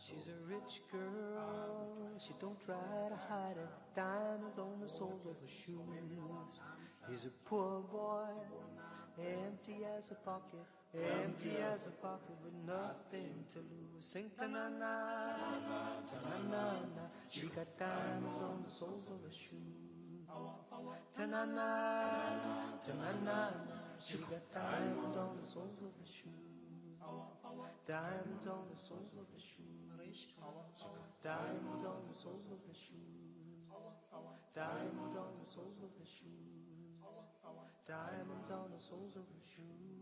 She's a rich girl, she don't try to hide it. Diamonds on the soles of her shoes. He's a poor boy, empty as a pocket, empty as a pocket with nothing to lose. Sing ta-na-na, ta-na-na-na. She got diamonds on the soles of her shoes. Ta-na-na, ta-na-na-na. She got diamonds on the soles of her shoes. Diamonds on the soles of her shoes. Diamonds on the soles of her shoes. Diamonds on the soles of her shoes. Diamonds on the soles of her shoes.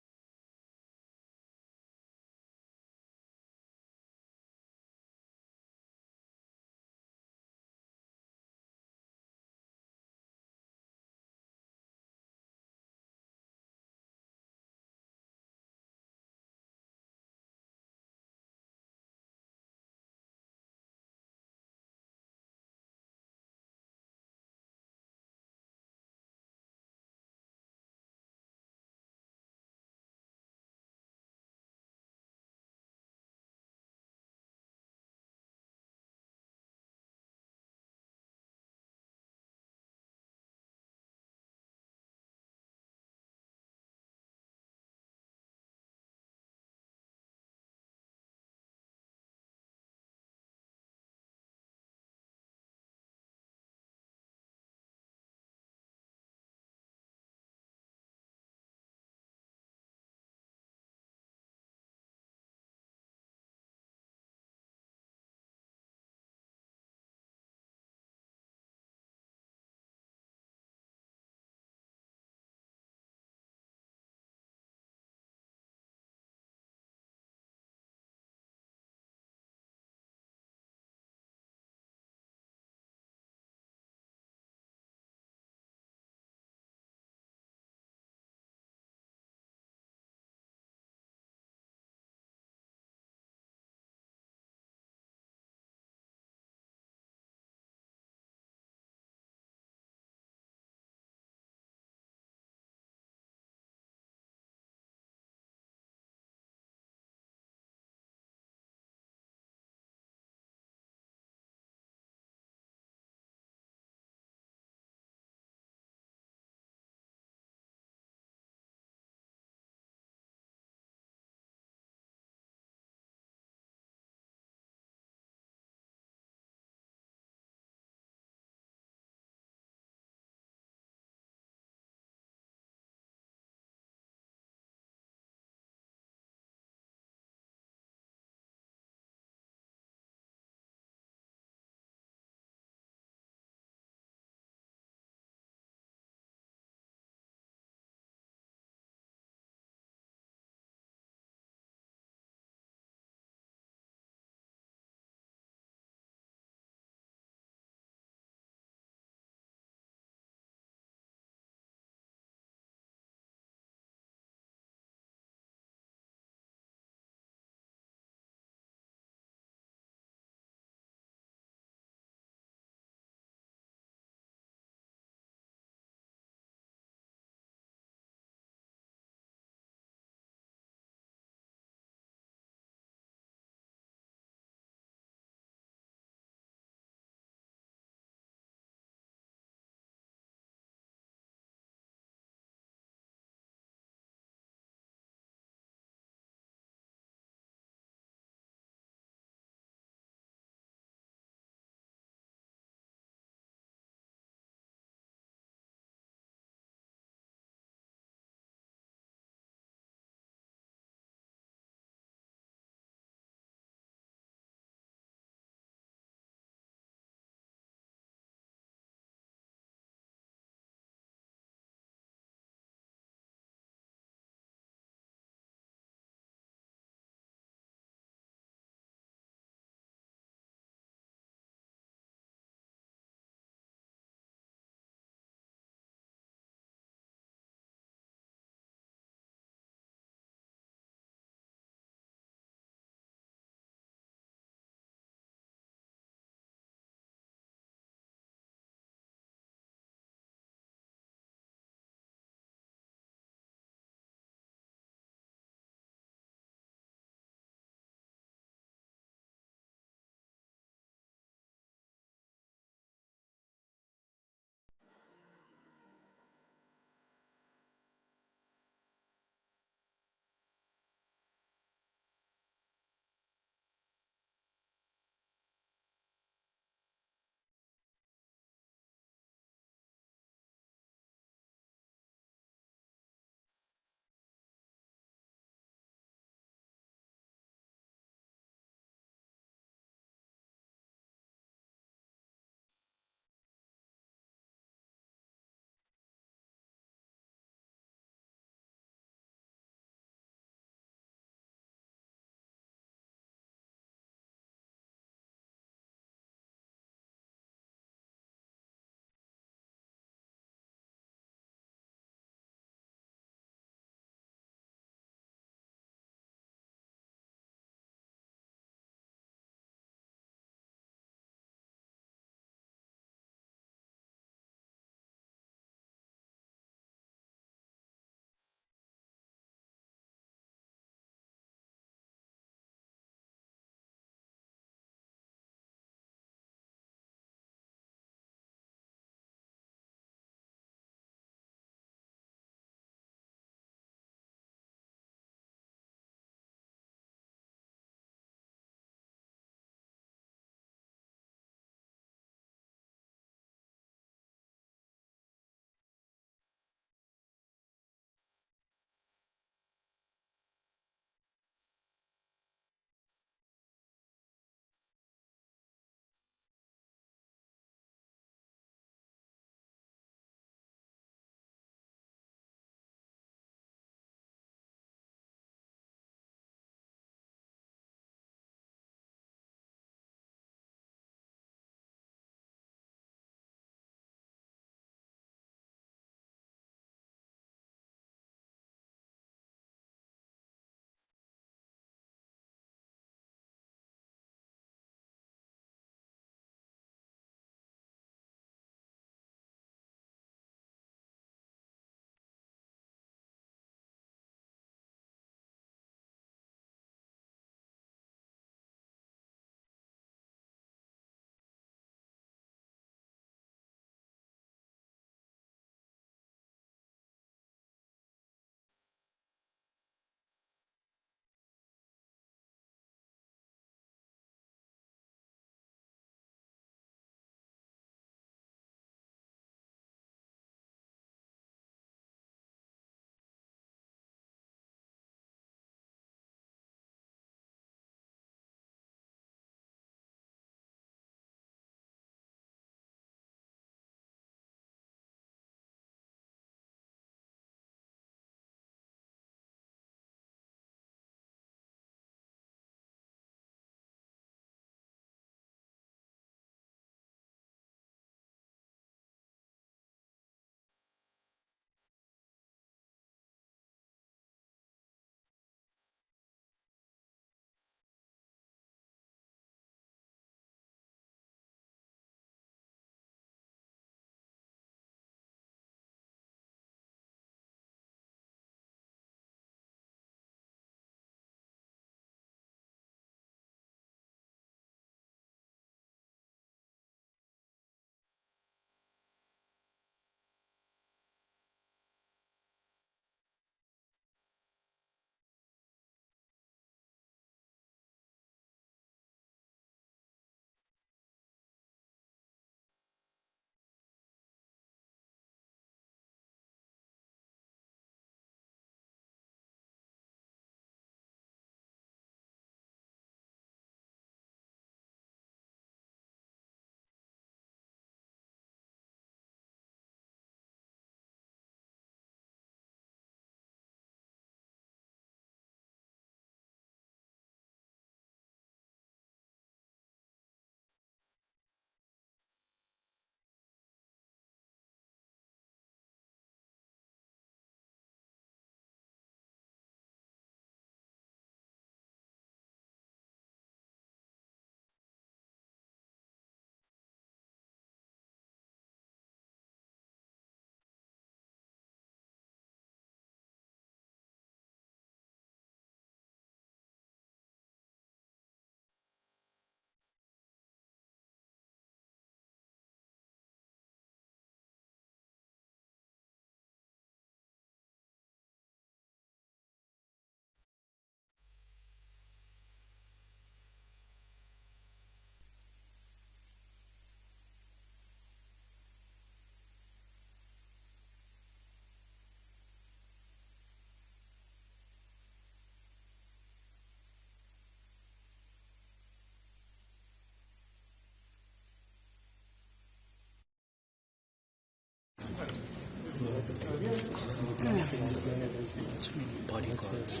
Bodyguards.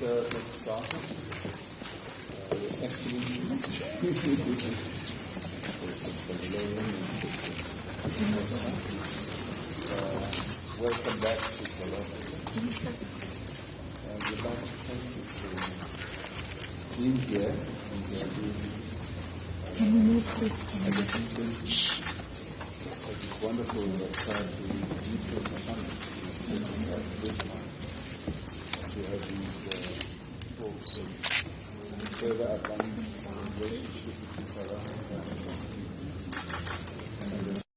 Let's start. Welcome back to Colombia. We'd like to thank you for being here and Can we move this? It's wonderful that the G20 Summit is set aside this month to have these talks and further advance the relationship between South Africa and the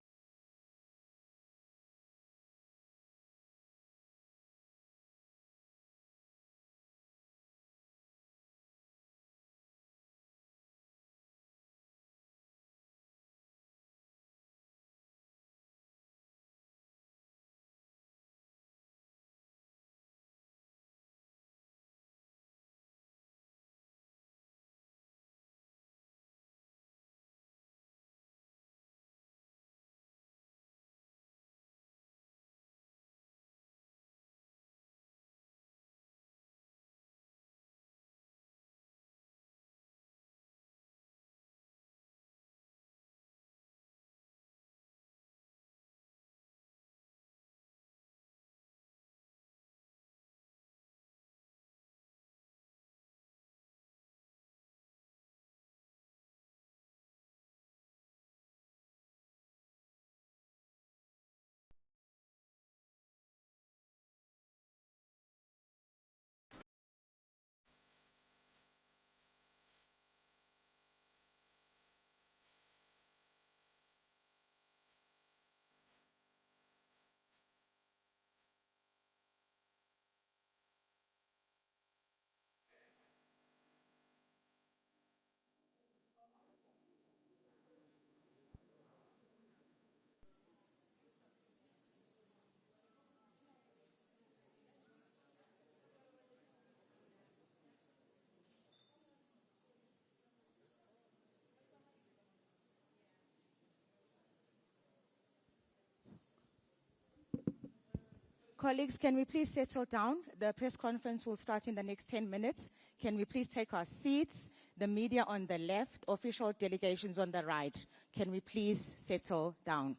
Colleagues, can we please settle down? The press conference will start in the next 10 minutes. Can we please take our seats? The media on the left, official delegations on the right. Can we please settle down?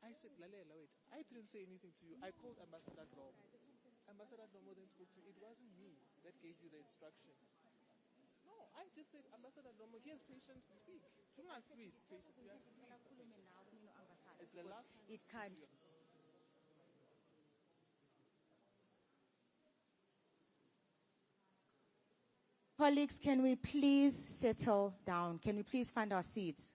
I said, Lalela, wait. I didn't say anything to you. I called Ambassador Dlomo. Ambassador Dlomo then spoke to you. It wasn't me that gave you the instruction. No, I just said, Ambassador Dlomo, he has patience to speak. You must speak. It's the last time it can't. Colleagues, can we please settle down? Can we please find our seats?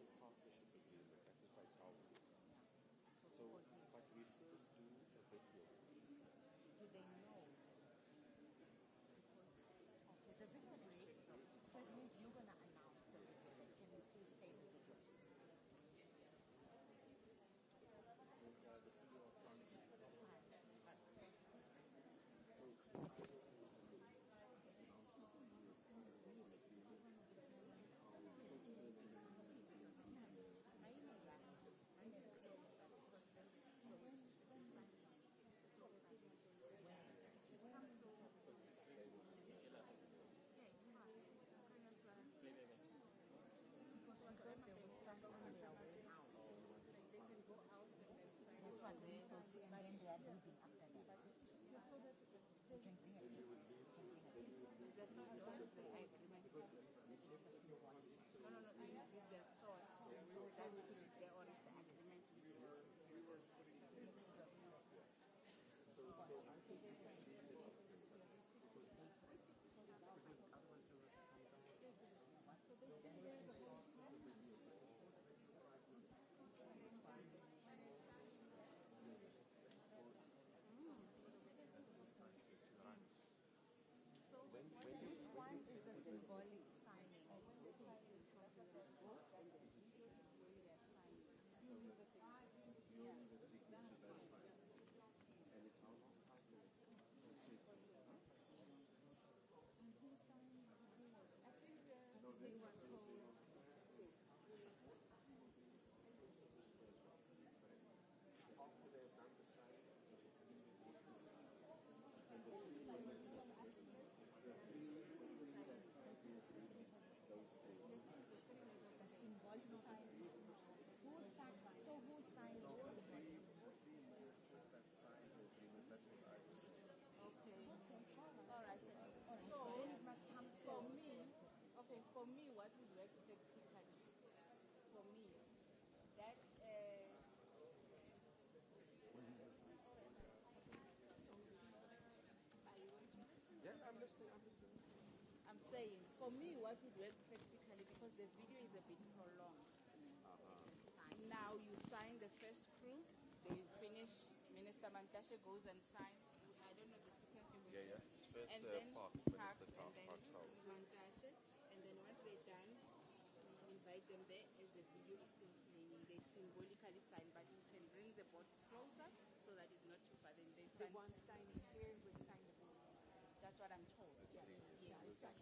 a partnership agreement. I think quite powerful. So, but we first do a video. Do they know? Okay, the video is great. So it means you're going to announce the video. Can you please play the video? The CEO of Transit. Which one is the symbolic signing? For me, what would work effectively, for me, that Yeah, I'm listening. I'm saying, for me, what would work practically, because the video is a bit prolonged. Now you sign the first crew, they finish, Minister Mantashe goes and signs. I don't know the sequence you will. Yeah. It's first And then Parks, Parks, Minister and then Parks House. Mantashe, and then once they're done, we invite them there as the video is still playing. They symbolically sign, but you can bring the board closer so that it's not too far. Then they sign. The one signing here would sign the board. That's what I'm told. Yes.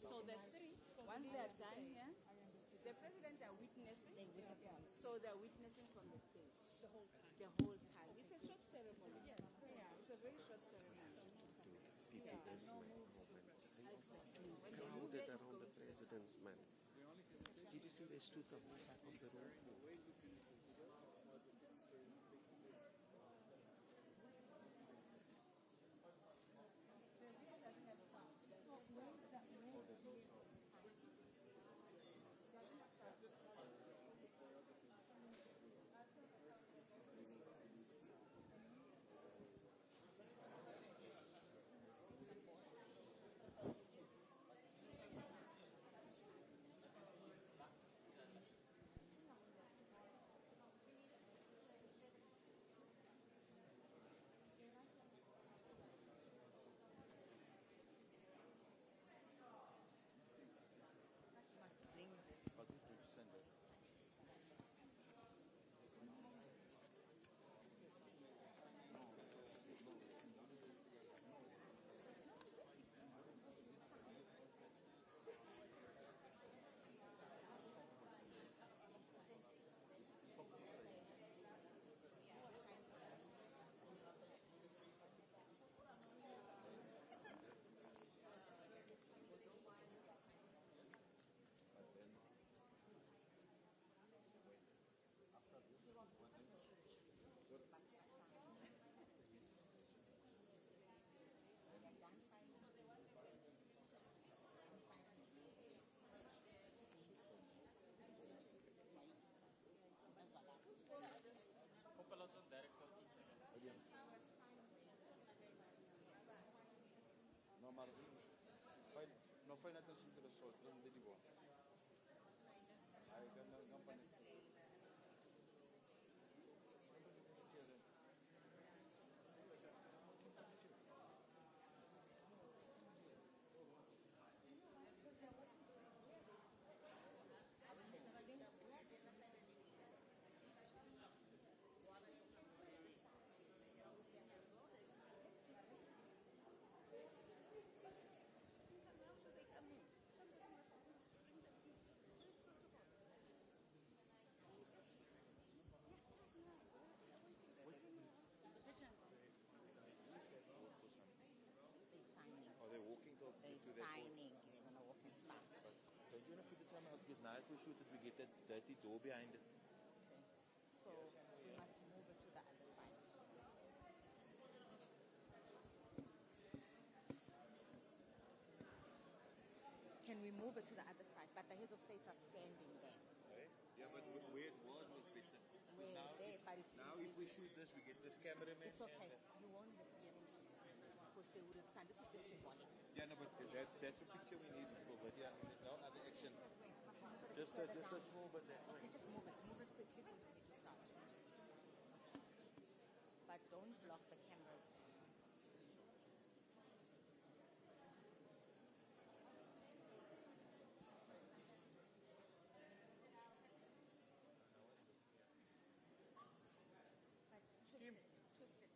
So the three, once they are done here, the presidents are witnessing. So they're witnessing from the stage. The whole time. The whole time. It's a short ceremony. Yes. Yeah. It's a very short ceremony. People this moment. When they Crowded move it, around the president's man. Did you see they stood up on the road floor? But who's going to send it? No, maar fai attention to the short, doesn't really work. I can company. going to put the timer out because now it will shoot that we get that dirty door behind it. So we must move it to the other side. Can we move it to the other side? But the heads of states are standing there. Okay? Yeah, but where it was better. Where Now, there, but it's now if we shoot this, we get this cameraman. It's okay. You won't necessarily shoot it because they would have signed. This is just symbolic. Yeah, no, but that's a picture we need for video. I mean, there's no other action. Just a small bit there. Okay, just move it. Move it quickly because we need to start. But don't block the cameras. Twist it.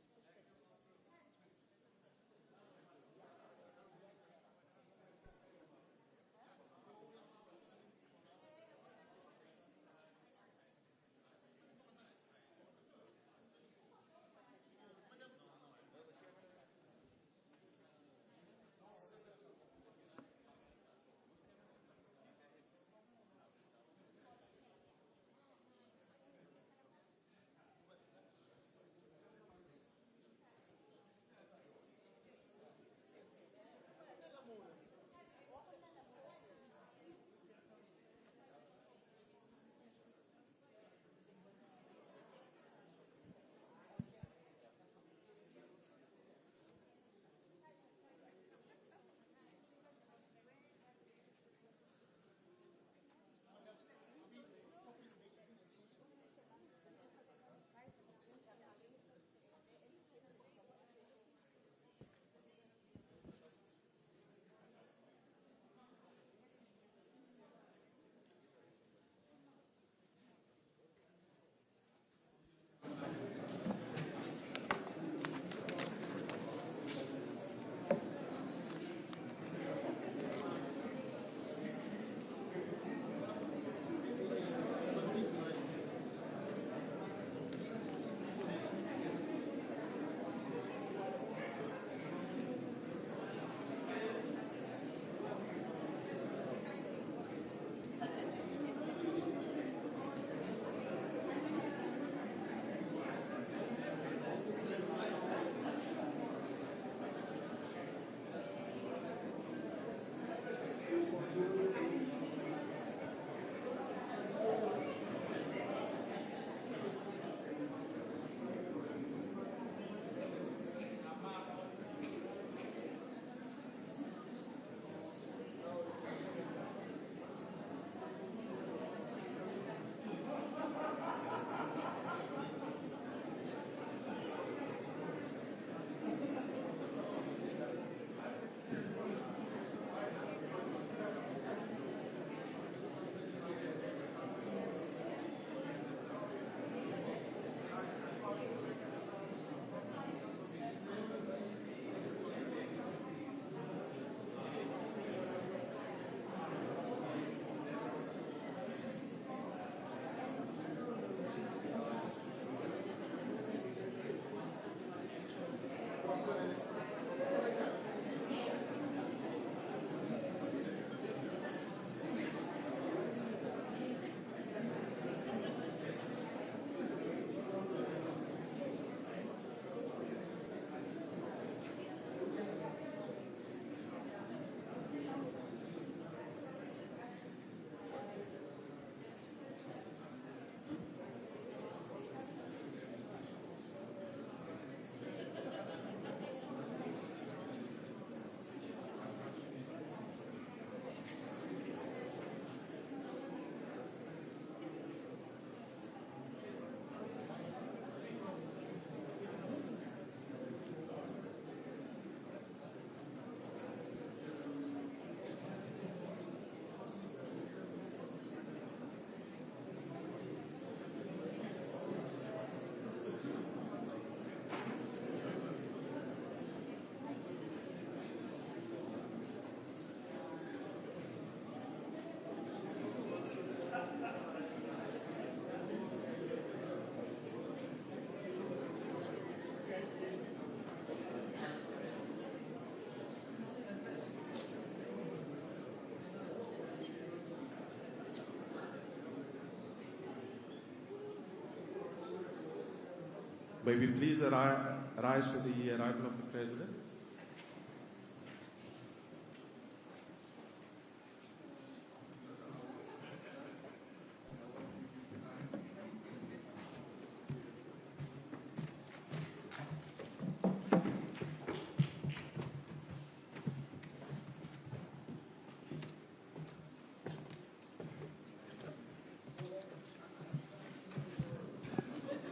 May we please rise for the arrival of the President?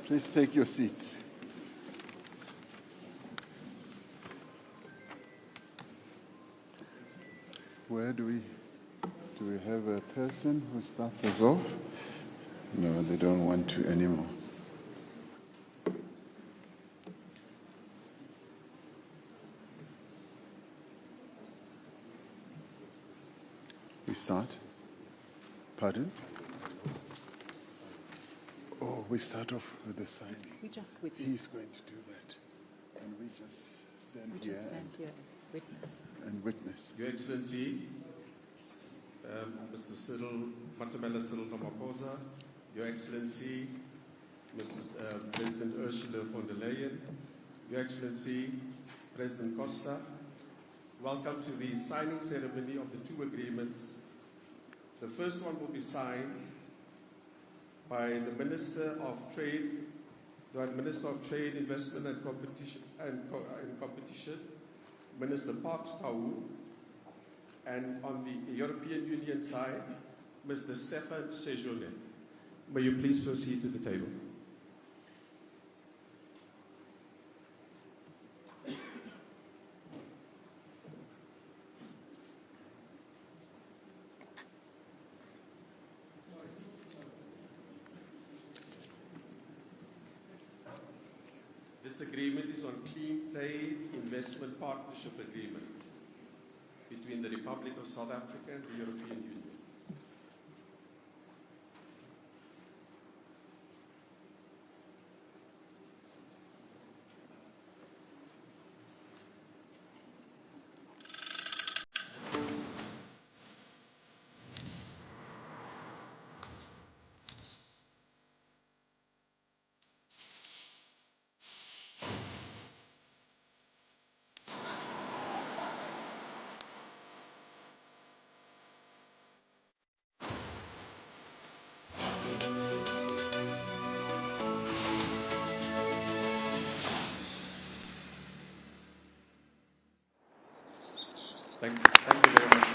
Please take your seats. Where do we have a person who starts us off? No, they don't want to anymore. We start? Pardon? Oh, we start off with the signing. We just witness. He's going to do that. And we just stand We here. just stand here and witness. And witness. Your Excellency, Mr. Cyril Ramaphosa, Your Excellency, President Ursula von der Leyen, Your Excellency, President Costa, welcome to the signing ceremony of the two agreements. The first one will be signed by the Minister of Trade, Investment and Competition, Minister Parks Tau, and on the European Union side, Mr. Stefan Sejourné. May you please proceed to the table. This agreement is on Clean Trade Investment Partnership Agreement between the Republic of South Africa and the European Union. Thank you very much.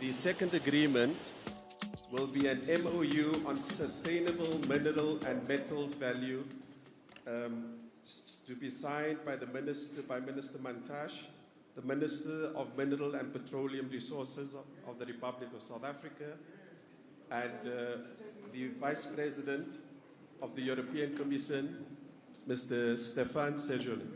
The second agreement will be an MOU on sustainable mineral and metals value to be signed by Minister Mantashe, the Minister of Mineral and Petroleum Resources of the Republic of South Africa, and the Vice President of the European Commission, Mr. Stefan Sejourné.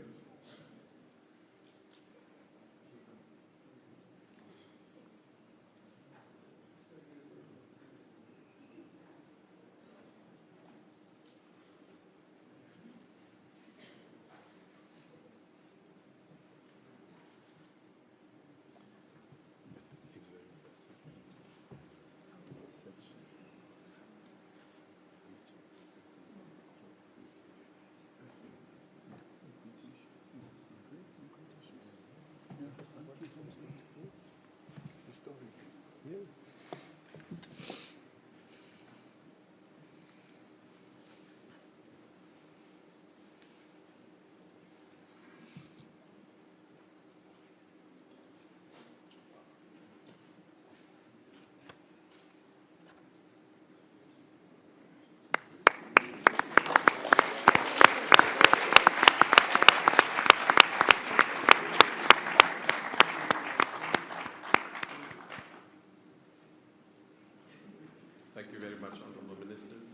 Thank you very much, Honourable Ministers.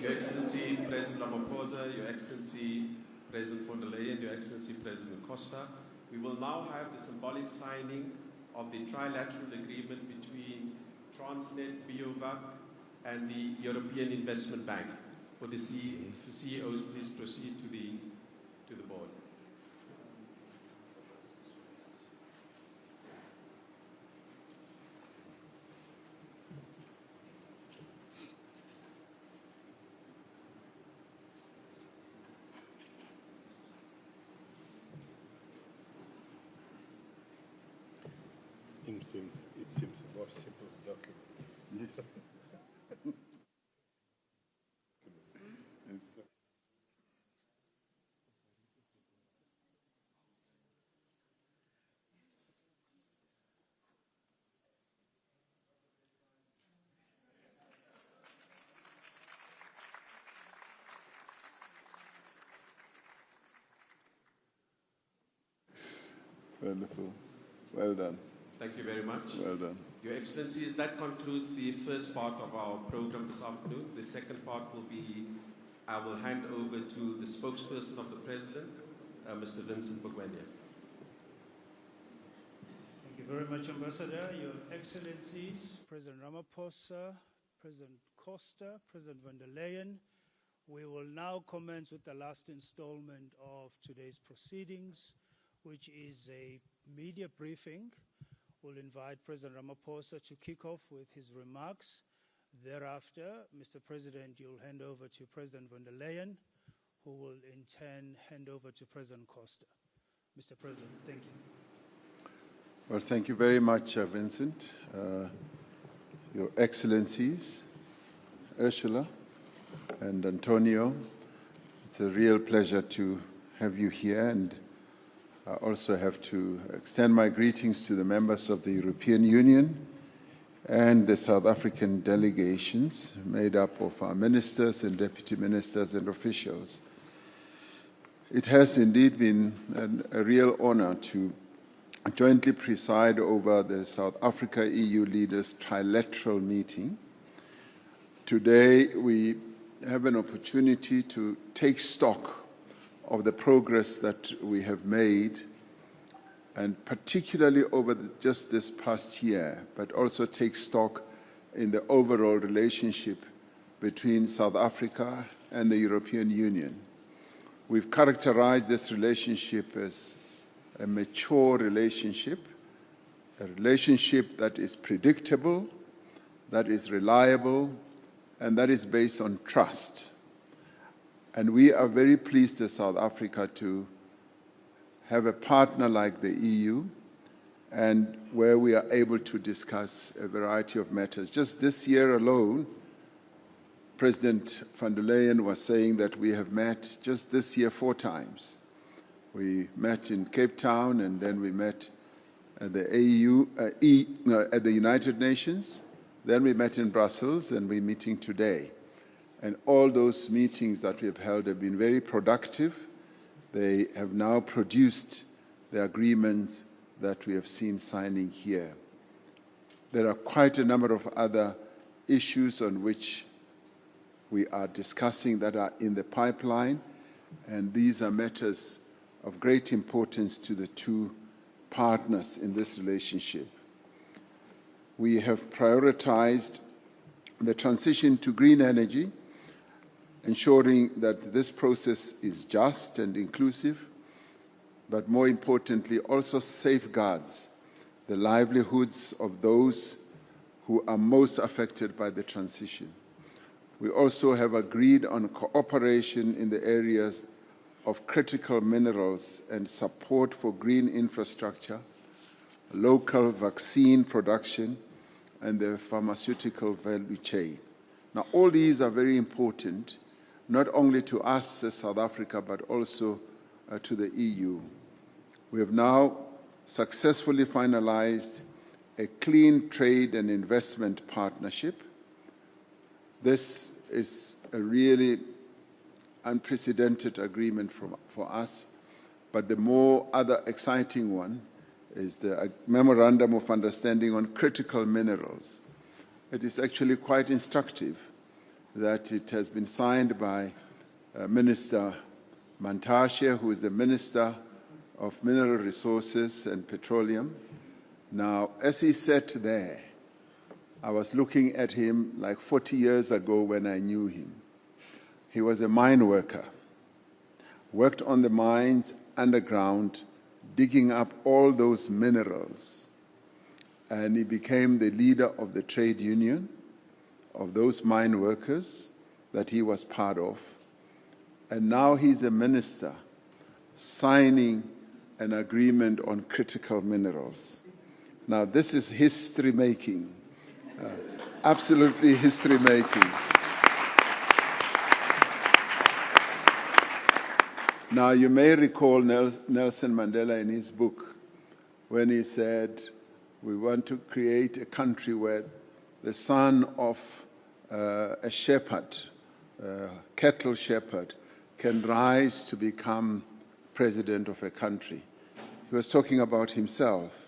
Your Excellency, President Ramaphosa, Your Excellency, President von der Leyen, Your Excellency, President Costa, We will now have the symbolic signing of the trilateral agreement between Transnet, BioVac, and the European Investment Bank. For the CEOs, please proceed to the board. It seems a more simple document. Yes. Wonderful. Well done. Thank you very much. Well done. Your Excellencies, that concludes the first part of our program this afternoon. The second part will be, I will hand over to the spokesperson of the President, Mr. Vincent Bugwenya. Thank you very much, Ambassador. Your Excellencies, President Ramaphosa, President Costa, President van der Leyen, we will now commence with the last installment of today's proceedings, which is a media briefing. We'll invite President Ramaphosa to kick off with his remarks. Thereafter, Mr. President, you'll hand over to President van der Leyen, who will in turn hand over to President Costa. Mr. President, thank you. Well, thank you very much, Vincent. Your Excellencies, Ursula and Antonio, it's a real pleasure to have you here, and I also have to extend my greetings to the members of the European Union and the South African delegations made up of our ministers and deputy ministers and officials. It has indeed been a real honor to jointly preside over the South Africa-EU Leaders Trilateral meeting. Today we have an opportunity to take stock of the progress that we have made, and particularly over just this past year, but also take stock in the overall relationship between South Africa and the European Union. We've characterized this relationship as a mature relationship, a relationship that is predictable, that is reliable, and that is based on trust. And we are very pleased as South Africa to have a partner like the EU, and where we are able to discuss a variety of matters. Just this year alone, President van der Leyen was saying that we have met just this year 4 times. We met in Cape Town, and then we met at the at the United Nations. Then we met in Brussels, and we're meeting today. And all those meetings that we have held have been very productive. They have now produced the agreement that we have seen signing here. There are quite a number of other issues on which we are discussing that are in the pipeline, and these are matters of great importance to the two partners in this relationship. We have prioritized the transition to green energy, ensuring that this process is just and inclusive, but more importantly, also safeguards the livelihoods of those who are most affected by the transition. We also have agreed on cooperation in the areas of critical minerals and support for green infrastructure, local vaccine production, and the pharmaceutical value chain. Now, all these are very important, not only to us as South Africa, but also to the EU. We have now successfully finalized a clean trade and investment partnership. This is a really unprecedented agreement for us, but the more other exciting one is the Memorandum of Understanding on Critical Minerals. It is actually quite instructive that it has been signed by Minister Mantashe, who is the Minister of Mineral Resources and Petroleum. Now, as he sat there, I was looking at him like 40 years ago when I knew him. He was a mine worker, worked on the mines underground, digging up all those minerals. And he became the leader of the trade union of those mine workers that he was part of. And now he's a minister signing an agreement on critical minerals. Now, this is history-making, absolutely history-making. Now, you may recall Nelson Mandela in his book when he said, we want to create a country where the son of a shepherd, cattle shepherd, can rise to become president of a country. He was talking about himself.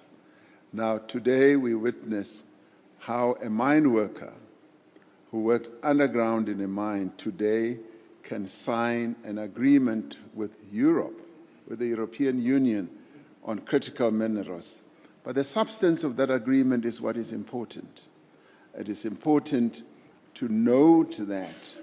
Now, today we witness how a mine worker who worked underground in a mine today can sign an agreement with Europe, with the European Union, on critical minerals. But the substance of that agreement is what is important. It is important to note that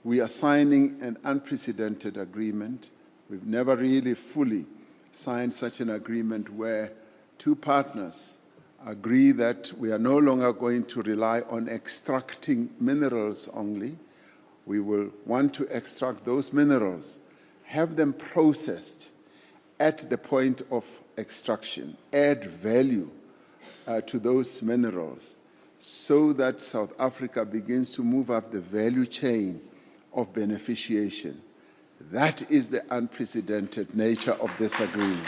we are signing an unprecedented agreement. We've never really fully signed such an agreement where two partners agree that we are no longer going to rely on extracting minerals only. We will want to extract those minerals, have them processed at the point of extraction, add value to those minerals so that South Africa begins to move up the value chain of beneficiation. That is the unprecedented nature of this agreement.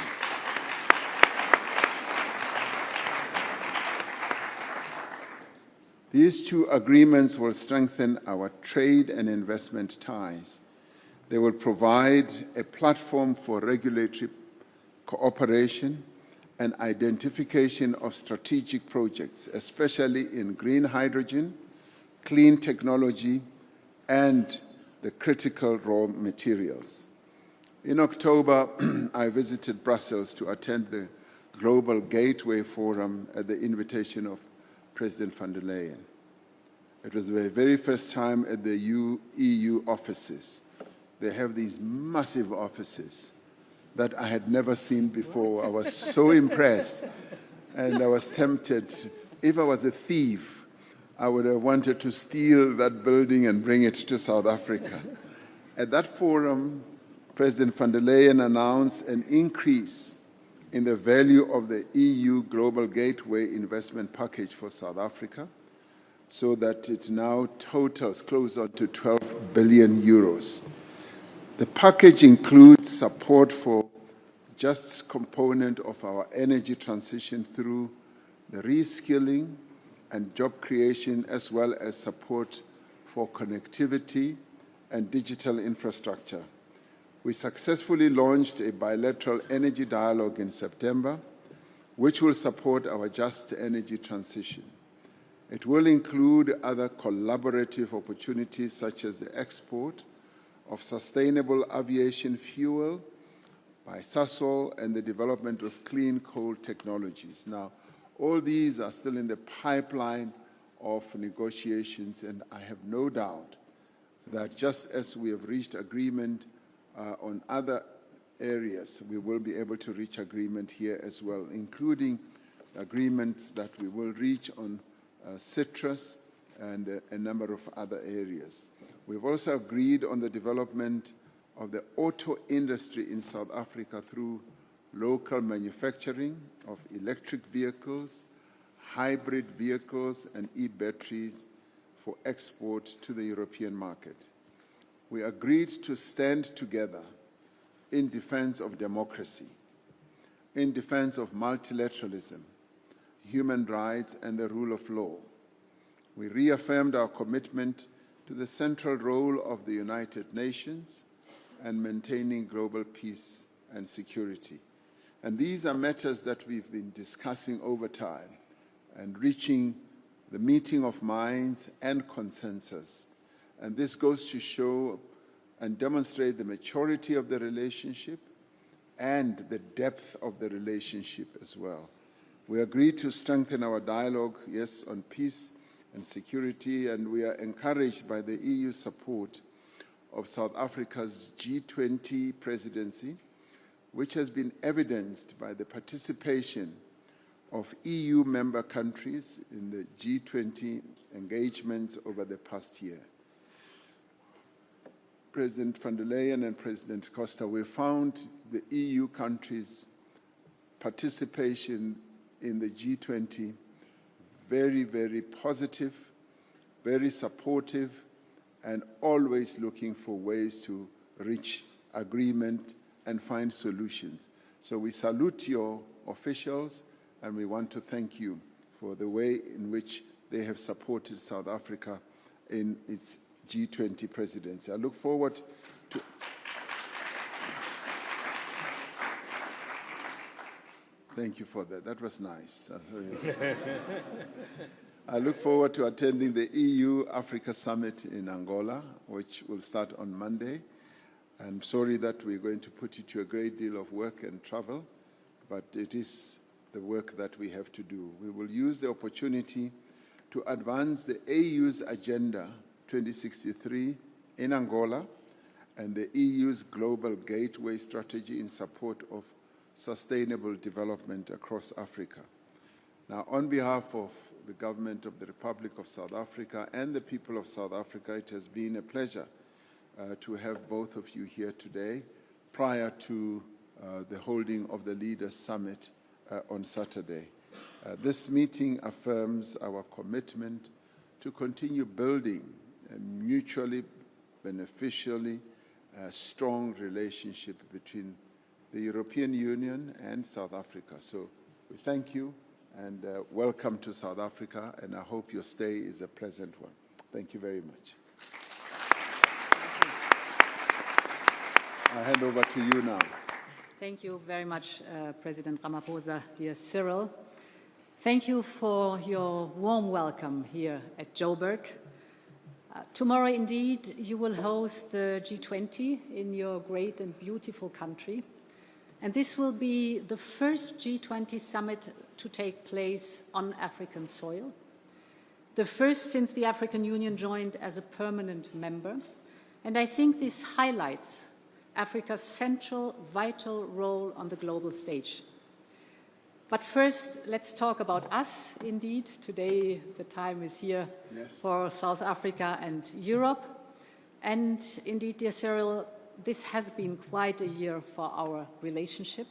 These two agreements will strengthen our trade and investment ties. They will provide a platform for regulatory cooperation and identification of strategic projects, especially in green hydrogen, clean technology, and the critical raw materials. In October, I visited Brussels to attend the Global Gateway Forum at the invitation of President von der Leyen. It was the very first time at the EU offices. They have these massive offices that I had never seen before. I was so impressed, and I was tempted. If I was a thief, I would have wanted to steal that building and bring it to South Africa. At that forum, President von der Leyen announced an increase in the value of the EU Global Gateway investment package for South Africa, so that it now totals closer to 12 billion euros. The package includes support for just component of our energy transition through the reskilling and job creation, as well as support for connectivity and digital infrastructure. We successfully launched a bilateral energy dialogue in September, which will support our just energy transition. It will include other collaborative opportunities such as the export of sustainable aviation fuel by Sasol and the development of clean coal technologies. Now, all these are still in the pipeline of negotiations, and I have no doubt that just as we have reached agreement on other areas, we will be able to reach agreement here as well, including agreements that we will reach on citrus and a number of other areas. We've also agreed on the development of the auto industry in South Africa through local manufacturing of electric vehicles, hybrid vehicles, and e-batteries for export to the European market. We agreed to stand together in defense of democracy, in defense of multilateralism, human rights, and the rule of law. We reaffirmed our commitment to the central role of the United Nations and maintaining global peace and security. And these are matters that we've been discussing over time and reaching the meeting of minds and consensus. And this goes to show and demonstrate the maturity of the relationship and the depth of the relationship as well. We agreed to strengthen our dialogue, yes, on peace and security, and we are encouraged by the EU support of South Africa's G20 presidency, which has been evidenced by the participation of EU member countries in the G20 engagements over the past year. President von der Leyen and President Costa, we found the EU countries' participation in the G20 very, very positive, very supportive, and always looking for ways to reach agreement and find solutions. So we salute your officials, and we want to thank you for the way in which they have supported South Africa in its G20 presidency. I look forward to... Thank you for that. That was nice. I look forward to attending the EU-Africa Summit in Angola, which will start on Monday. I'm sorry that we're going to put it to a great deal of work and travel, but it is the work that we have to do. We will use the opportunity to advance the AU's Agenda 2063 in Angola and the EU's Global Gateway Strategy in support of sustainable development across Africa. Now, on behalf of the government of the Republic of South Africa and the people of South Africa, it has been a pleasure to have both of you here today prior to the holding of the Leaders Summit on Saturday. This meeting affirms our commitment to continue building a mutually beneficially strong relationship between the European Union and South Africa. So we thank you and welcome to South Africa, and I hope your stay is a pleasant one. Thank you very much. I hand over to you now. Thank you very much, President Ramaphosa, dear Cyril. Thank you for your warm welcome here at Joburg. Tomorrow, indeed, you will host the G20 in your great and beautiful country. And this will be the first G20 summit to take place on African soil, the first since the African Union joined as a permanent member. And I think this highlights Africa's central, vital role on the global stage. But first, let's talk about us, indeed. Today, the time is here for South Africa and Europe. And indeed, dear Cyril, this has been quite a year for our relationship.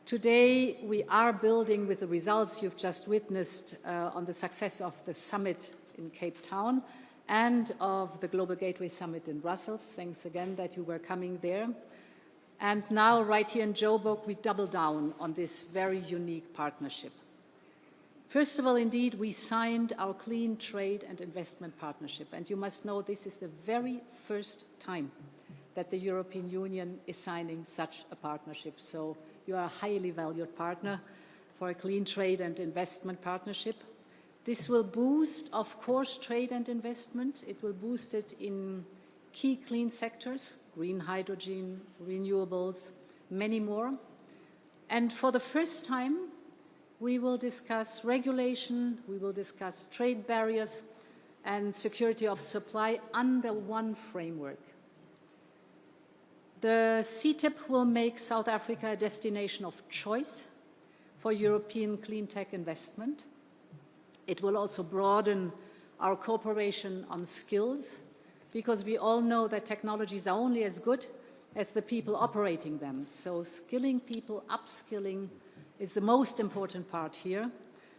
Today, we are building with the results you've just witnessed on the success of the summit in Cape Town and of the Global Gateway Summit in Brussels. Thanks again that you were coming there. And now, right here in Joburg, we double down on this very unique partnership. First of all, indeed, we signed our Clean Trade and Investment Partnership. And you must know this is the very first time that the European Union is signing such a partnership. So you are a highly valued partner for a Clean Trade and Investment Partnership. This will boost, of course, trade and investment. It will boost it in key clean sectors, green hydrogen, renewables, many more. And for the first time, we will discuss regulation, we will discuss trade barriers and security of supply under one framework. The CTIP will make South Africa a destination of choice for European clean tech investment. It will also broaden our cooperation on skills, because we all know that technologies are only as good as the people operating them. So skilling people, upskilling is the most important part here.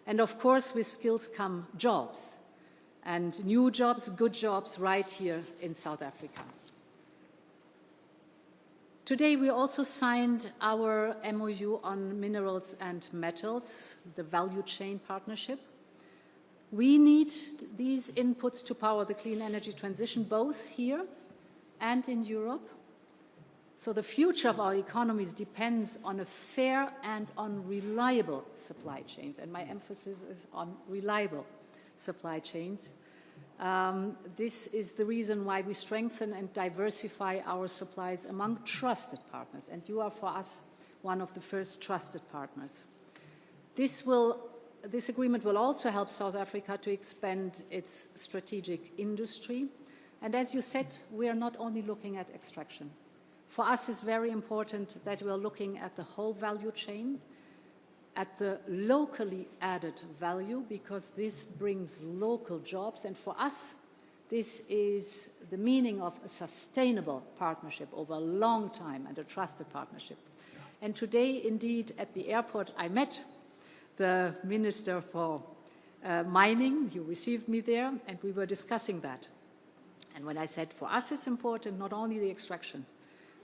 And of course, with skills come jobs, and new jobs, good jobs, right here in South Africa. Today, we also signed our MOU on minerals and metals, the value chain partnership. We need these inputs to power the clean energy transition, both here and in Europe. So the future of our economies depends on a fair and on reliable supply chains, and my emphasis is on reliable supply chains. This is the reason why we strengthen and diversify our supplies among trusted partners, and you are, for us, one of the first trusted partners. This agreement will also help South Africa to expand its strategic industry. And as you said, we are not only looking at extraction. For us, it's very important that we are looking at the whole value chain, at the locally added value, because this brings local jobs. And for us, this is the meaning of a sustainable partnership over a long time and a trusted partnership. And today, indeed, at the airport, I met the Minister for Mining. You received me there, and we were discussing that. And when I said, for us it's important not only the extraction,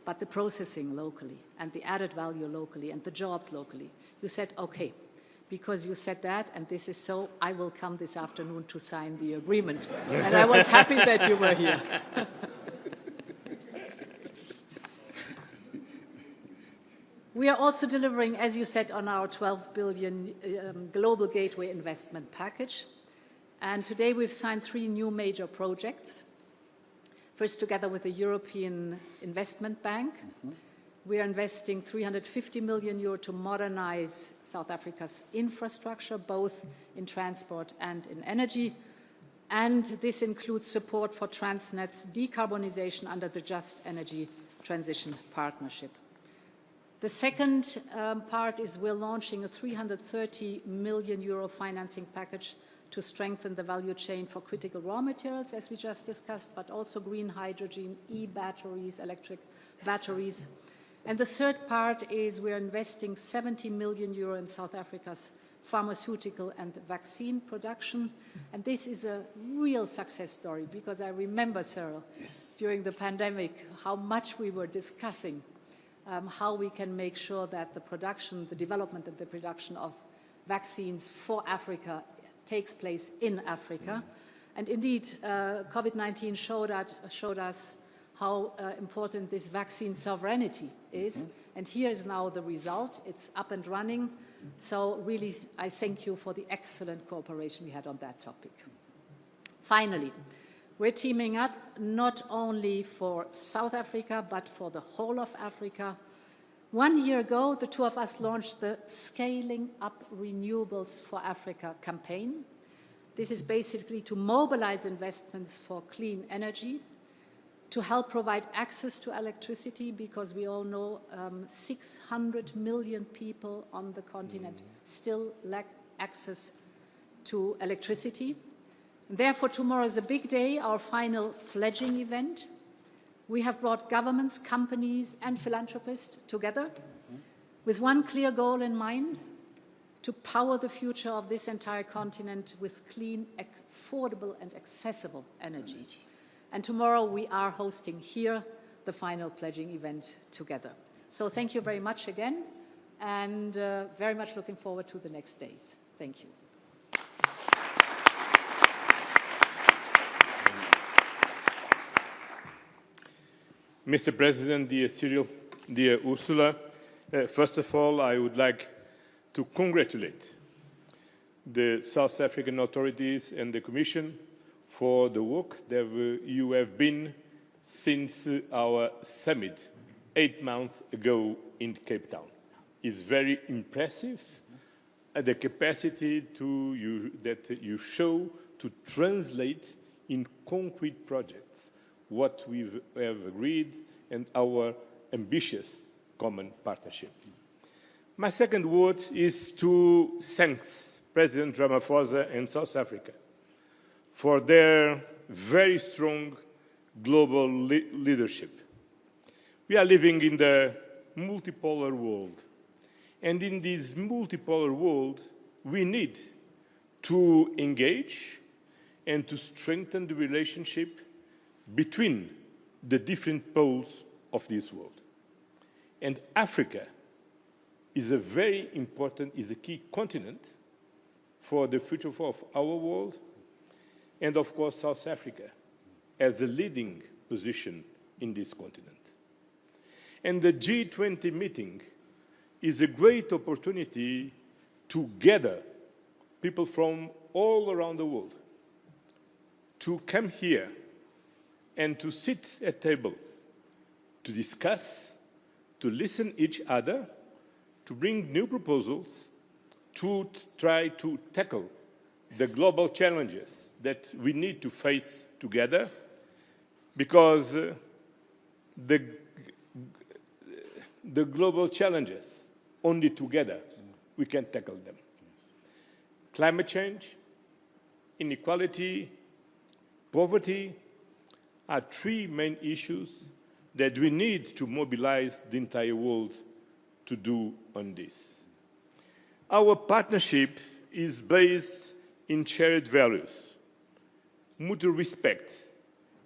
but the processing locally, and the added value locally, and the jobs locally, you said, okay, because you said that, and this is so, I will come this afternoon to sign the agreement. And I was happy that you were here. We are also delivering, as you said, on our 12 billion Global Gateway Investment Package. And today we've signed 3 new major projects. First, together with the European Investment Bank, we are investing 350 million euro to modernize South Africa's infrastructure, both in transport and in energy. And this includes support for Transnet's decarbonization under the Just Energy Transition Partnership. The second part is we're launching a 330 million euro financing package to strengthen the value chain for critical raw materials, as we just discussed, but also green hydrogen, e-batteries, electric batteries. And the third part is we're investing 70 million euro in South Africa's pharmaceutical and vaccine production. And this is a real success story, because I remember, Cyril, during the pandemic, how much we were discussing how we can make sure that the production, the development and the production of vaccines for Africa takes place in Africa. And indeed, COVID-19 showed us how important this vaccine sovereignty is. And here is now the result. It's up and running. So really, I thank you for the excellent cooperation we had on that topic. Finally, we're teaming up not only for South Africa, but for the whole of Africa. 1 year ago, the two of us launched the Scaling Up Renewables for Africa campaign. This is basically to mobilize investments for clean energy, to help provide access to electricity, because we all know 600 million people on the continent still lack access to electricity. And therefore, tomorrow is a big day, our final pledging event. We have brought governments, companies, and philanthropists together with one clear goal in mind: to power the future of this entire continent with clean, affordable, and accessible energy. And tomorrow we are hosting here the final pledging event together. So thank you very much again, and very much looking forward to the next days. Thank you. Mr. President, dear Cyril, dear Ursula, first of all, I would like to congratulate the South African authorities and the Commission for the work that you have been since our summit 8 months ago in Cape Town. It's very impressive, the capacity that you show to translate in concrete projects what we have agreed and our ambitious common partnership. My second word is to thank President Ramaphosa and South Africa for their very strong global leadership. We are living in the multipolar world, and in this multipolar world, we need to engage and to strengthen the relationship between the different poles of this world. And Africa is a very important, is a key continent for the future of our world, and of course South Africa has a leading position in this continent. And the G20 meeting is a great opportunity to gather people from all around the world to come here and to sit at table, to discuss, to listen each other, to bring new proposals, to try to tackle the global challenges that we need to face together, because the global challenges, only together we can tackle them. Climate change, inequality, poverty are three main issues that we need to mobilize the entire world to do on this. Our partnership is based in shared values, mutual respect,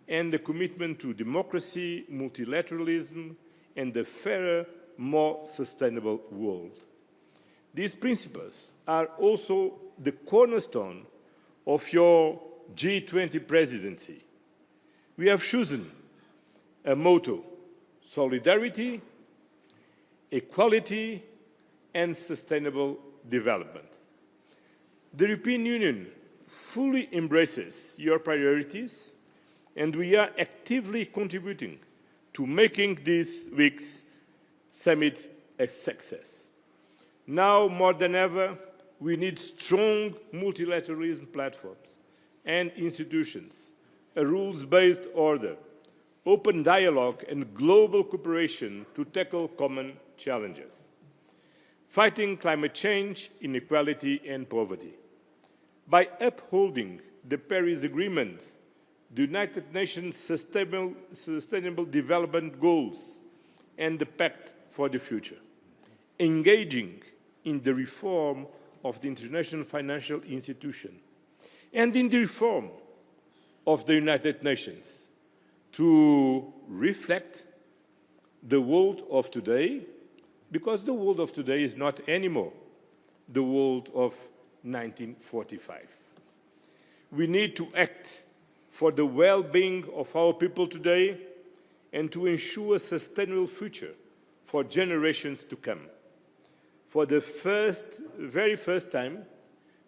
and the commitment to democracy, multilateralism, and a fairer, more sustainable world. These principles are also the cornerstone of your G20 presidency. We have chosen a motto: solidarity, equality, and sustainable development. The European Union fully embraces your priorities, and we are actively contributing to making this week's summit a success. Now more than ever, we need strong multilateralism platforms and institutions, a rules-based order, open dialogue and global cooperation to tackle common challenges. Fighting climate change, inequality and poverty. By upholding the Paris Agreement, the United Nations Sustainable Development Goals and the Pact for the Future. Engaging in the reform of the international financial institution and in the reform of the United Nations to reflect the world of today, because the world of today is not anymore the world of 1945. We need to act for the well-being of our people today and to ensure a sustainable future for generations to come. For the very first time,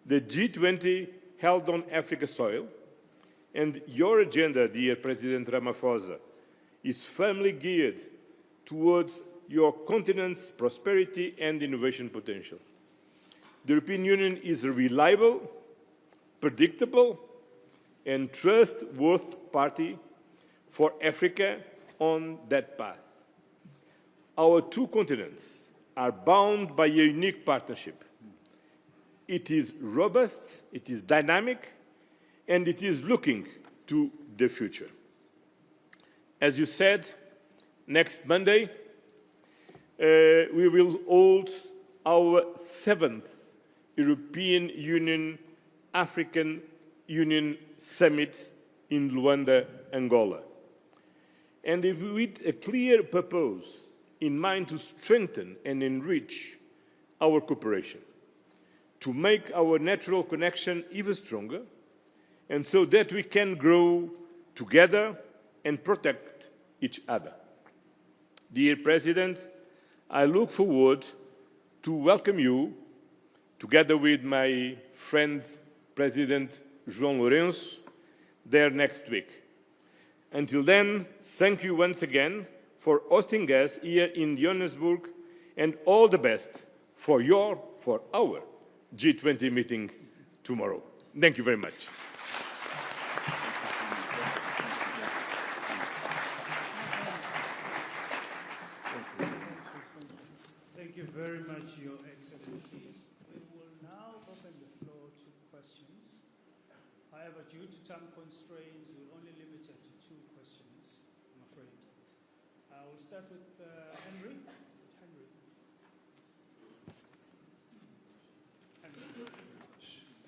the G20 held on Africa soil, and your agenda, dear President Ramaphosa, is firmly geared towards your continent's prosperity and innovation potential. The European Union is a reliable, predictable, and trustworthy party for Africa on that path. Our two continents are bound by a unique partnership. It is robust, it is dynamic, and it is looking to the future. As you said, next Monday, we will hold our 7th European Union African Union Summit in Luanda, Angola. And with a clear purpose in mind to strengthen and enrich our cooperation, to make our natural connection even stronger, and so that we can grow together and protect each other. Dear President, I look forward to welcome you, together with my friend President João Lourenço, there next week. Until then, thank you once again for hosting us here in Johannesburg, and all the best for our G20 meeting tomorrow. Thank you very much. Thank you very much, Your Excellencies. We will now open the floor to questions. However, due to time constraints, we're only limited to 2 questions, I'm afraid. I will start with Henry.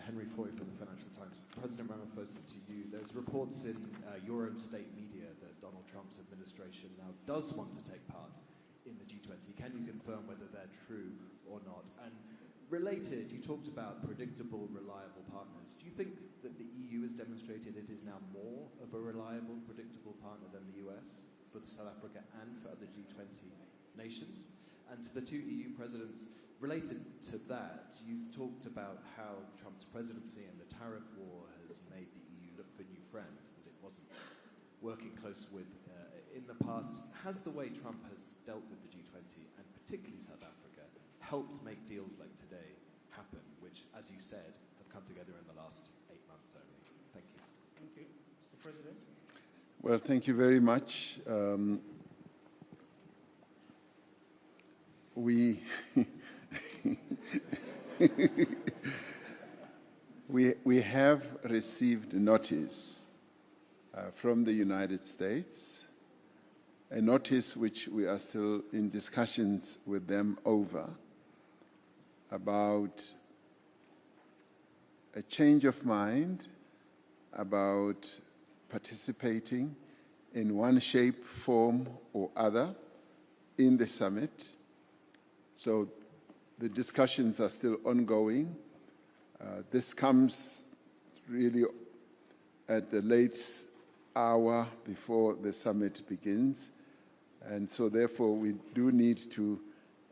Henry Foy from the Financial Times. President Ramaphosa, to you, there's reports in your own state media that Donald Trump's administration now does want to take part in the G20. Can you confirm whether they're true or not? And related, you talked about predictable, reliable partners. Do you think that the EU has demonstrated it is now more of a reliable, predictable partner than the US for South Africa and for other G20 nations? And to the 2 EU presidents, related to that, you've talked about how Trump's presidency and the tariff war has made the EU look for new friends that it wasn't working close with in the past. Has the way Trump has dealt with the G20, and particularly South Africa, helped make deals like today happen, which, as you said, have come together in the last 8 months only? Thank you. Thank you. Mr. President. Well, thank you very much. We have received notice from the United States, a notice which we are still in discussions with them over, about a change of mind about participating in one shape, form, or other in the summit. So the discussions are still ongoing. This comes really at the late hour before the summit begins. And so therefore we do need to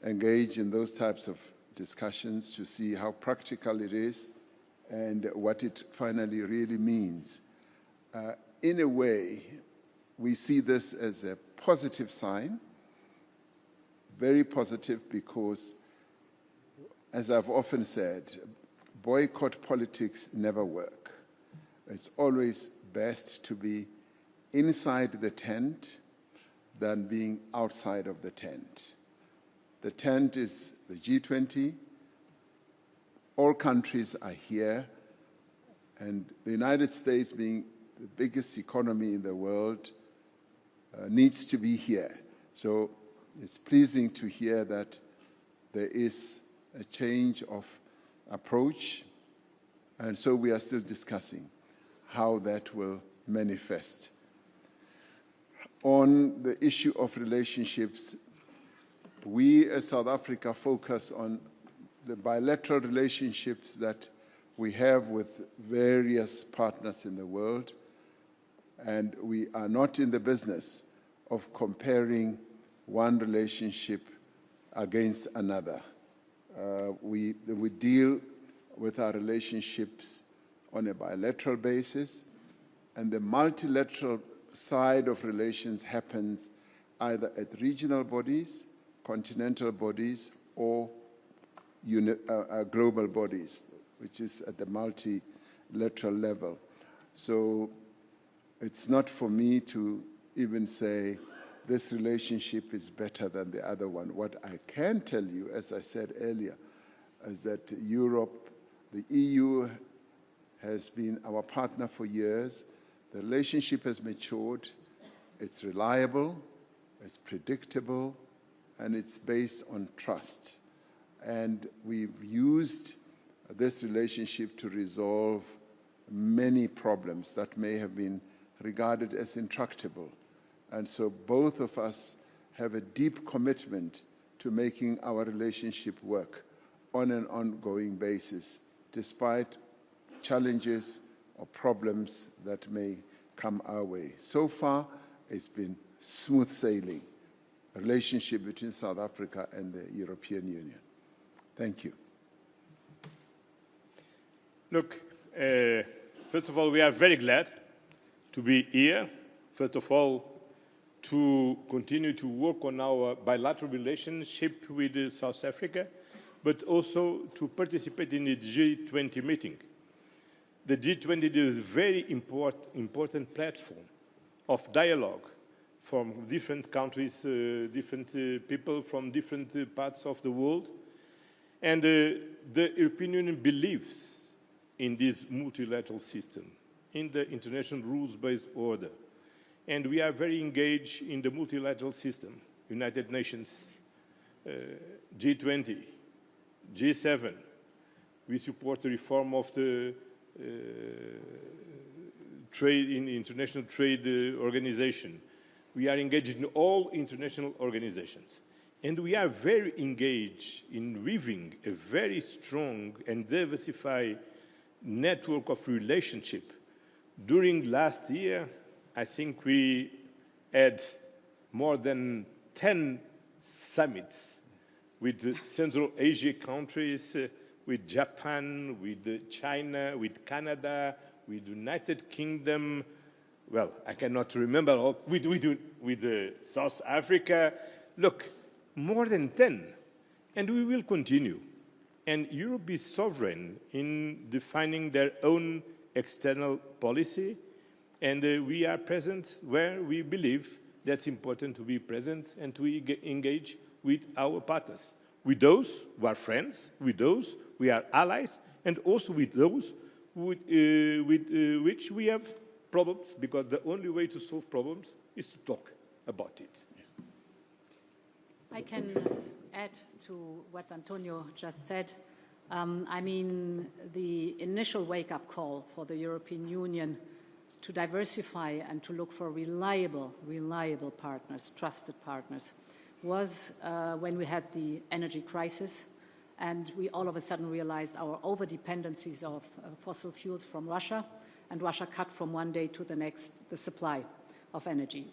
engage in those types of discussions to see how practical it is and what it finally really means. In a way, we see this as a positive sign, very positive, because, as I've often said, boycott politics never work. It's always best to be inside the tent than being outside of the tent. The tent is the G20. All countries are here, and the United States, being the biggest economy in the world, needs to be here. So it's pleasing to hear that there is a change of approach, and so we are still discussing how that will manifest. On the issue of relationships, we as South Africa focus on the bilateral relationships that we have with various partners in the world, and we are not in the business of comparing one relationship against another. We deal with our relationships on a bilateral basis, and the multilateral side of relations happens either at regional bodies, continental bodies, or global bodies, which is at the multilateral level. So it's not for me to even say this relationship is better than the other one. What I can tell you, as I said earlier, is that Europe, the EU, has been our partner for years. The relationship has matured. It's reliable, it's predictable, and it's based on trust. And we've used this relationship to resolve many problems that may have been regarded as intractable. And so both of us have a deep commitment to making our relationship work on an ongoing basis, despite challenges or problems that may come our way. So far, it's been smooth sailing, a relationship between South Africa and the European Union. Thank you. Look, first of all, we are very glad to be here. First of all, to continue to work on our bilateral relationship with South Africa, but also to participate in the G20 meeting. The G20 is a very important platform of dialogue from different countries, different people from different parts of the world. And the European Union believes in this multilateral system, in the international rules-based order. And we are very engaged in the multilateral system, United Nations, G20, G7. We support the reform of the international trade organization. We are engaged in all international organizations. And we are very engaged in weaving a very strong and diversified network of relationship. During last year, I think we had more than 10 summits with Central Asia countries, with Japan, with China, with Canada, with United Kingdom, well, I cannot remember all, with South Africa. Look, more than 10, and we will continue. And Europe is sovereign in defining their own external policy, and we are present where we believe that's important to be present and to engage with our partners, with those who are friends, with those who are allies, and also with those with which we have problems, because the only way to solve problems is to talk about it. Yes. I can add to what Antonio just said. I mean, the initial wake-up call for the European Union to diversify and to look for reliable partners, trusted partners, was when we had the energy crisis, and we all of a sudden realized our over-dependencies of fossil fuels from Russia, and Russia cut from one day to the next the supply of energy.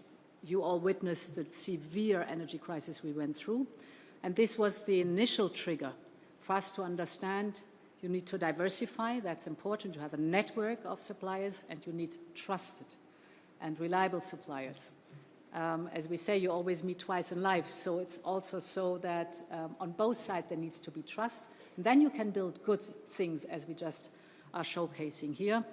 You all witnessed the severe energy crisis we went through, and this was the initial trigger for us to understand you need to diversify, that's important, you have a network of suppliers, and you need trusted and reliable suppliers. As we say, you always meet twice in life, so it's also so that on both sides there needs to be trust, and then you can build good things, as we just are showcasing here.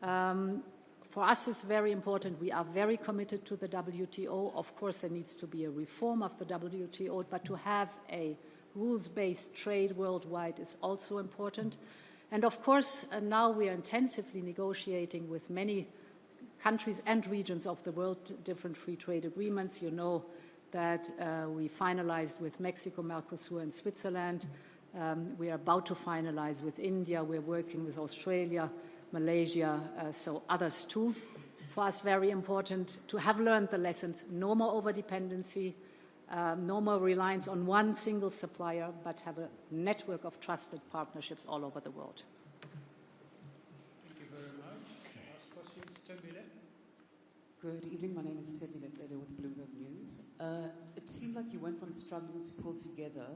For us, it's very important. We are very committed to the WTO. Of course, there needs to be a reform of the WTO, but to have a rules-based trade worldwide is also important. And of course, now we are intensively negotiating with many countries and regions of the world different free trade agreements. You know that we finalized with Mexico, Mercosur, and Switzerland. We are about to finalize with India. We're working with Australia, Malaysia, so others too. For us, very important to have learned the lessons. No more over-dependency, no more reliance on one single supplier, but have a network of trusted partnerships all over the world. Thank you very much. Last question, Tembile. Good evening. My name is Tembile with Bloomberg News. It seems like you went from struggling to pull together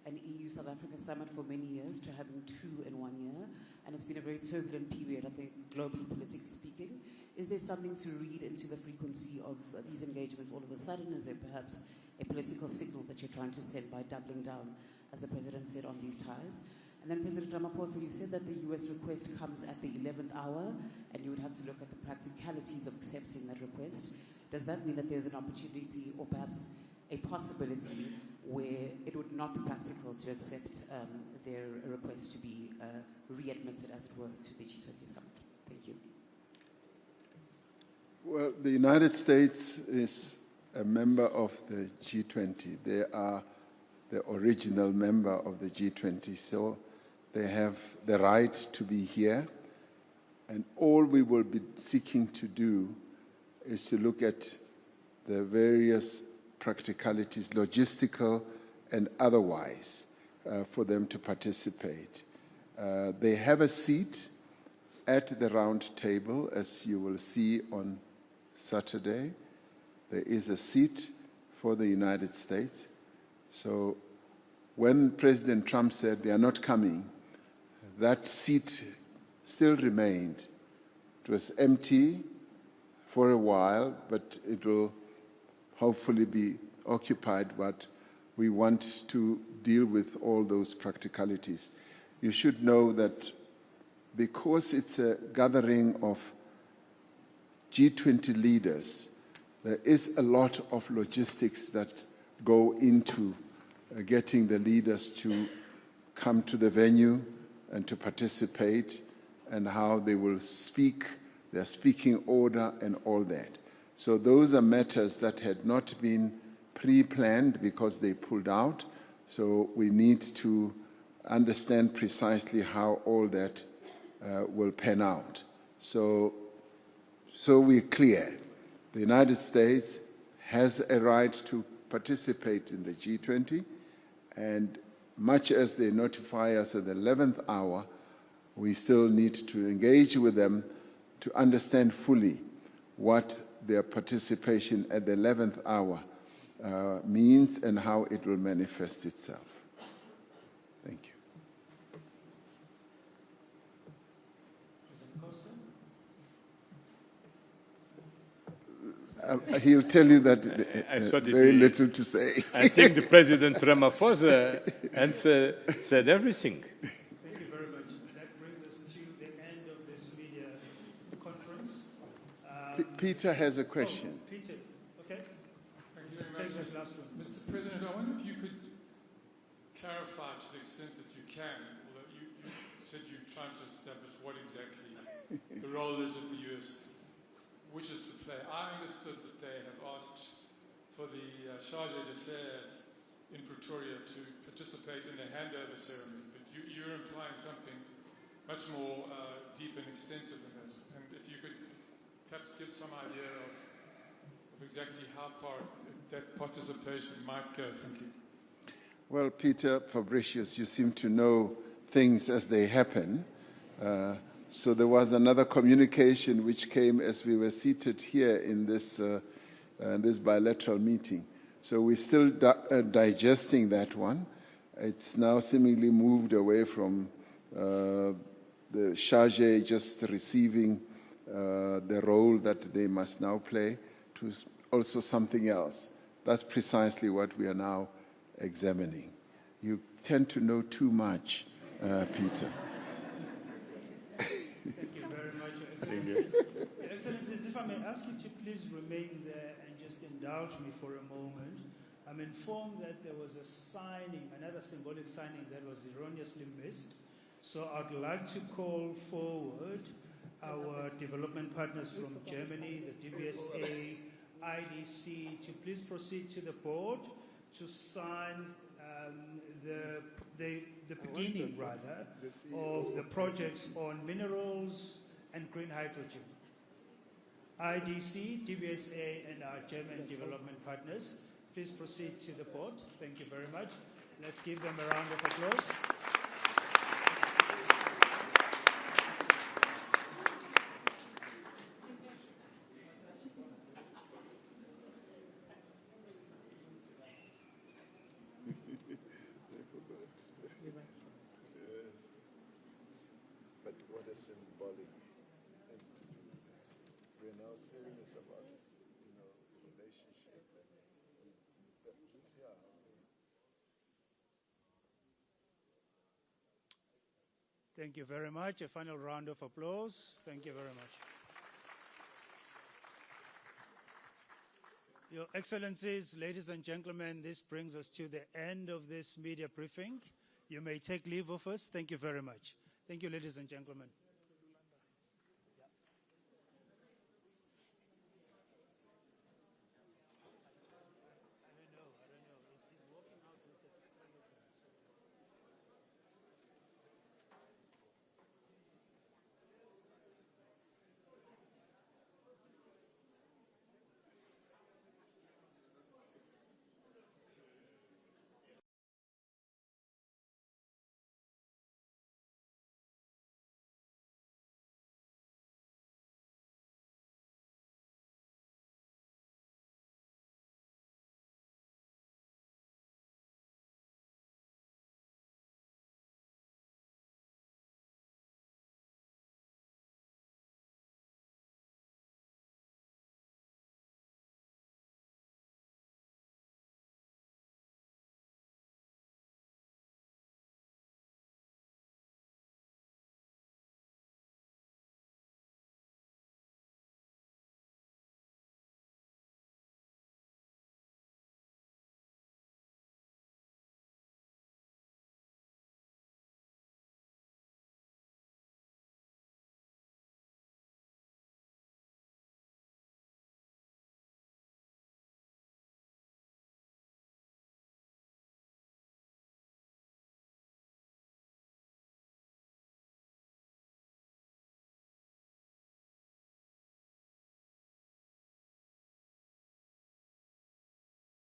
an EU-South Africa summit for many years to having two in 1 year, and it's been a very turbulent period, I think, globally, politically speaking. Is there something to read into the frequency of these engagements all of a sudden? Is there perhaps a political signal that you're trying to send by doubling down, as the President said, on these ties? And then President Ramaphosa, you said that the US request comes at the 11th hour, and you would have to look at the practicalities of accepting that request. Does that mean that there's an opportunity or perhaps a possibility where it would not be practical to accept their request to be readmitted, as it were, to the G20 summit? Thank you. Well, the United States is a member of the G20. They are the original member of the G20, so they have the right to be here. And all we will be seeking to do is to look at the various practicalities, logistical and otherwise, for them to participate. They have a seat at the round table, as you will see on Saturday. There is a seat for the United States. So when President Trump said they are not coming, that seat still remained. It was empty for a while, but it will hopefully be occupied, but we want to deal with all those practicalities. You should know that because it's a gathering of G20 leaders, there is a lot of logistics that go into getting the leaders to come to the venue and to participate, and how they will speak, their speaking order and all that. So those are matters that had not been pre-planned because they pulled out. So we need to understand precisely how all that will pan out. So we're clear. The United States has a right to participate in the G20, and much as they notify us at the 11th hour, we still need to engage with them to understand fully what their participation at the 11th hour means and how it will manifest itself. Thank you. President Costa? he'll tell you that very little to say. I think the President Ramaphosa said everything. Thank you very much. That brings us to the end of this media conference. Peter has a question. Peter, okay. Let's take that last one. Mr. President, I wonder if you could clarify to the extent that you can, although you said you're trying to establish what exactly the role is that the U.S. wishes to play. I understood that they have asked for the Charge d'Affaires in Pretoria to participate in a handover ceremony, but you're implying something much more deep and extensive than that. And if you could perhaps give some idea of exactly how far that participation might go. Thank you. Well, Peter, Fabricius, you seem to know things as they happen. So there was another communication which came as we were seated here in this bilateral meeting. So we're still digesting that one. It's now seemingly moved away from the charge just receiving the role that they must now play to also something else. That's precisely what we are now examining. You tend to know too much, Peter. Thank you very much, Your Excellencies. Your Excellencies, if I may ask you to please remain there and just indulge me for a moment. I'm informed that there was a signing, another symbolic signing that was erroneously missed. So I'd like to call forward our development partners from Germany, the DBSA, IDC, to please proceed to the board to sign the beginning, rather, of the projects on minerals and green hydrogen. IDC, DBSA, and our German development partners, please proceed to the board. Thank you very much. Let's give them a round of applause. But what a symbolic thing to do. We're now serious about, relationship. Thank you very much. A final round of applause. Thank you very much. Your Excellencies, ladies and gentlemen, this brings us to the end of this media briefing. You may take leave of us. Thank you very much. Thank you, ladies and gentlemen.